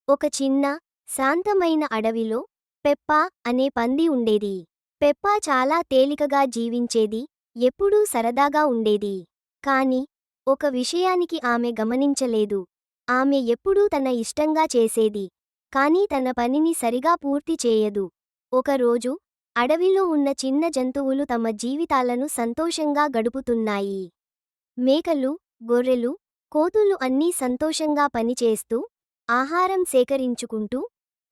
ఒక చిన్న, శాంతమైన అడవిలో పెప్పా అనే పంది ఉండేది. పెప్పా చాలా తేలికగా జీవించేది, ఎప్పుడూ సరదాగా ఉండేది. కాని, ఒక విషయానికి ఆమె గమనించలేదు. ఆమె ఎప్పుడూ తన ఇష్టంగా చేసేది, కానీ తన పనిని సరిగా పూర్తి చేయదు. ఒకరోజు, అడవిలో ఉన్న చిన్న జంతువులు తమ జీవితాలను సంతోషంగా గడుపుతున్నాయి. మేకలు, గొర్రెలు, కోతులు అన్నీ సంతోషంగా పనిచేస్తూ, ఆహారం సేకరించుకుంటూ,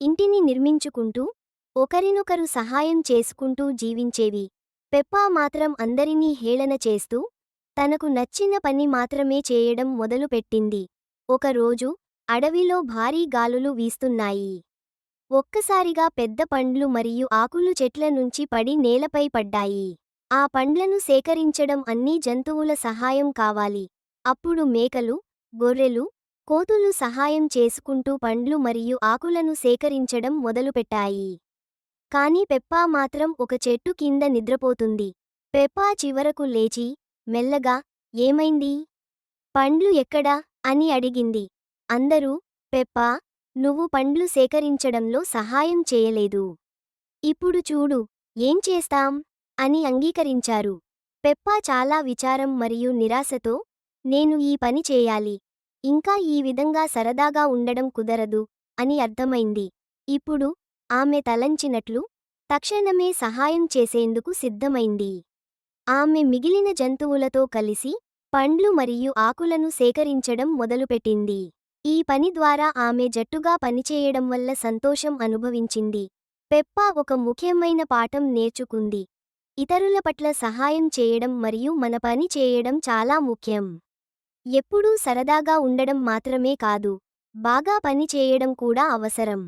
ఇంటిని నిర్మించుకుంటూ, ఒకరినొకరు సహాయం చేసుకుంటూ జీవించేవి. పెప్పా మాత్రం అందరినీ హేళన చేస్తూ, తనకు నచ్చిన పని మాత్రమే చేయడం మొదలుపెట్టింది. ఒకరోజు, అడవిలో భారీ గాలులు వీస్తున్నాయి. ఒక్కసారిగా పెద్ద పండ్లు మరియు ఆకులు చెట్ల నుంచి పడి నేలపై పడ్డాయి. ఆ పండ్లను సేకరించడం అన్ని జంతువుల సహాయం కావాలి. అప్పుడు మేకలు, గొర్రెలు, కోతులు సహాయం చేసుకుంటూ పండ్లు మరియు ఆకులను సేకరించడం మొదలుపెట్టాయి. కాని పెప్పా మాత్రం ఒక చెట్టు కింద నిద్రపోతుంది. పెప్పా చివరకు లేచి, మెల్లగా, ఏమైంది? పండ్లు ఎక్కడా? అని అడిగింది. అందరూ, పెప్పా, నువ్వు పండ్లు సేకరించడంలో సహాయం చేయలేదు. ఇప్పుడు చూడు, ఏం చేస్తాం? అని అంగీకరించారు. పెప్పా చాలా విచారం మరియు నిరాశతో, నేను ఈ పని చేయాలి. ఇంకా ఈ విధంగా సరదాగా ఉండడం కుదరదు, అని అర్థమైంది. ఇప్పుడు, ఆమె తలంచినట్లు, తక్షణమే సహాయం చేసేందుకు సిద్ధమైంది. ఆమె మిగిలిన జంతువులతో కలిసి, పండ్లు మరియు ఆకులను సేకరించడం మొదలుపెట్టింది. ఈ పని ద్వారా ఆమె జట్టుగా పనిచేయడం వల్ల సంతోషం అనుభవించింది. పెప్పా ఒక ముఖ్యమైన పాఠం నేర్చుకుంది. ఇతరుల పట్ల సహాయం చేయడం మరియు మన పని చేయడం చాలా ముఖ్యం. ఎప్పుడూ సరదాగా ఉండడం మాత్రమే కాదు, బాగా పని చేయడం కూడా అవసరం.